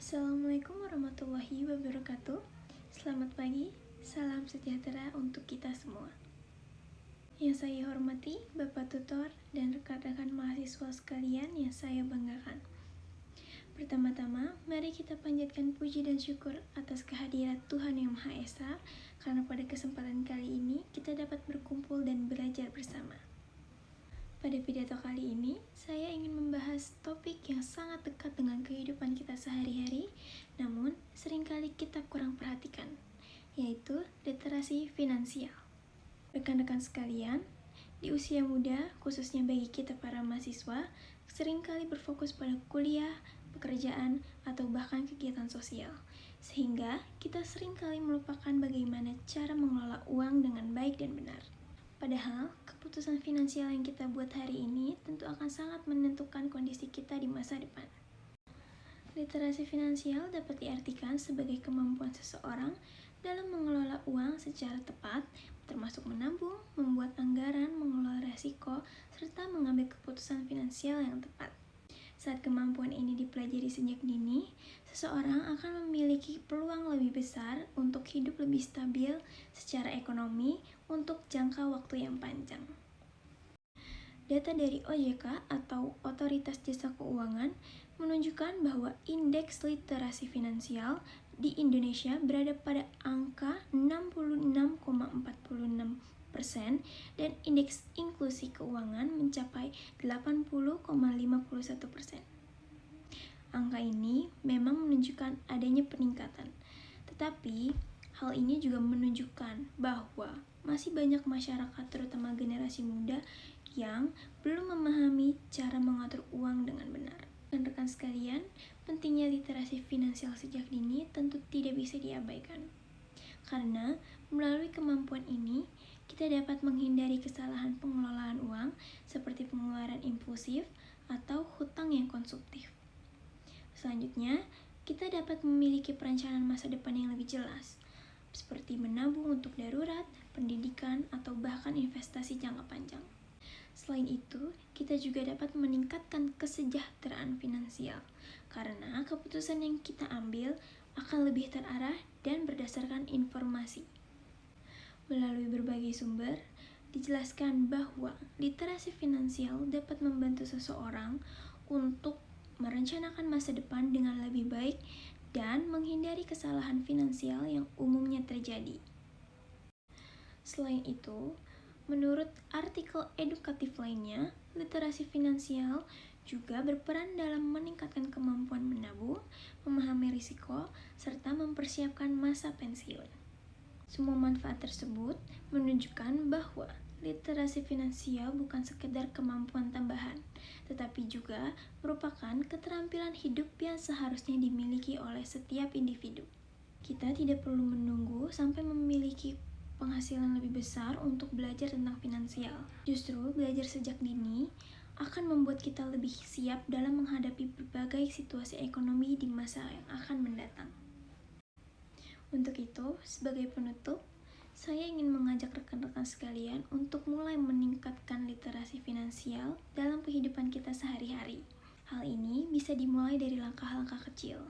Assalamualaikum warahmatullahi wabarakatuh. Selamat pagi, salam sejahtera untuk kita semua. Yang saya hormati, Bapak Tutor dan rekan-rekan mahasiswa sekalian yang saya banggakan. Pertama-tama, mari kita panjatkan puji dan syukur atas kehadiran Tuhan Yang Maha Esa, karena pada kesempatan kali ini kita dapat berkumpul dan belajar bersama. Pada pidato kali ini, saya ingin membahas topik yang sangat dekat dengan kehidupan kita sehari-hari, namun seringkali kita kurang perhatikan, yaitu literasi finansial. Rekan-rekan sekalian, di usia muda, khususnya bagi kita para mahasiswa, seringkali berfokus pada kuliah, pekerjaan, atau bahkan kegiatan sosial, sehingga kita seringkali melupakan bagaimana cara mengelola uang dengan baik dan benar. Padahal, keputusan finansial yang kita buat hari ini tentu akan sangat menentukan kondisi kita di masa depan. Literasi finansial dapat diartikan sebagai kemampuan seseorang dalam mengelola uang secara tepat, termasuk menabung, membuat anggaran, mengelola risiko, serta mengambil keputusan finansial yang tepat. Saat kemampuan ini dipelajari sejak dini, seseorang akan memiliki peluang lebih besar untuk hidup lebih stabil secara ekonomi untuk jangka waktu yang panjang. Data dari OJK atau Otoritas Jasa Keuangan menunjukkan bahwa indeks literasi finansial di Indonesia berada pada angka 66,46% dan indeks inklusi keuangan mencapai 80,51%. Angka ini memang menunjukkan adanya peningkatan, tetapi hal ini juga menunjukkan bahwa masih banyak masyarakat, terutama generasi muda, yang belum memahami cara mengatur uang dengan benar. Rekan-rekan sekalian, pentingnya literasi finansial sejak dini tentu tidak bisa diabaikan. Karena melalui kemampuan ini, kita dapat menghindari kesalahan pengelolaan uang seperti pengeluaran impulsif atau hutang yang konsumtif. Selanjutnya, kita dapat memiliki perencanaan masa depan yang lebih jelas, seperti menabung untuk darurat, pendidikan, atau bahkan investasi jangka panjang. Selain itu, kita juga dapat meningkatkan kesejahteraan finansial, karena keputusan yang kita ambil akan lebih terarah dan berdasarkan informasi. Melalui berbagai sumber, dijelaskan bahwa literasi finansial dapat membantu seseorang untuk merencanakan masa depan dengan lebih baik dan menghindari kesalahan finansial yang umumnya terjadi. Selain itu, menurut artikel edukatif lainnya, literasi finansial juga berperan dalam meningkatkan kemampuan menabung, memahami risiko, serta mempersiapkan masa pensiun. Semua manfaat tersebut menunjukkan bahwa literasi finansial bukan sekedar kemampuan tambahan, tetapi juga merupakan keterampilan hidup yang seharusnya dimiliki oleh setiap individu. Kita tidak perlu menunggu sampai memiliki penghasilan lebih besar untuk belajar tentang finansial. Justru belajar sejak dini akan membuat kita lebih siap dalam menghadapi berbagai situasi ekonomi di masa yang akan mendatang. Untuk itu, sebagai penutup, saya ingin mengajak rekan-rekan sekalian untuk mulai meningkatkan literasi finansial dalam kehidupan kita sehari-hari. Hal ini bisa dimulai dari langkah-langkah kecil,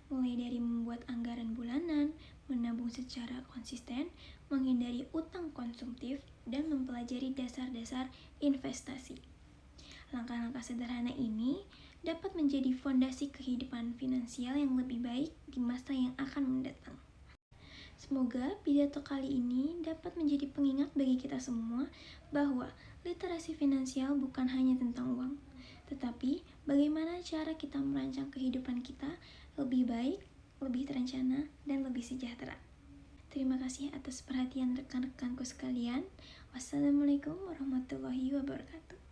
mulai dari membuat anggaran bulanan, menabung secara konsisten, menghindari utang konsumtif, dan mempelajari dasar-dasar investasi. Langkah-langkah sederhana ini dapat menjadi fondasi kehidupan finansial yang lebih baik di masa yang akan mendatang. Semoga pidato kali ini dapat menjadi pengingat bagi kita semua bahwa literasi finansial bukan hanya tentang uang, tetapi bagaimana cara kita merancang kehidupan kita lebih baik, lebih terencana, dan lebih sejahtera. Terima kasih atas perhatian rekan-rekanku sekalian. Wassalamualaikum warahmatullahi wabarakatuh.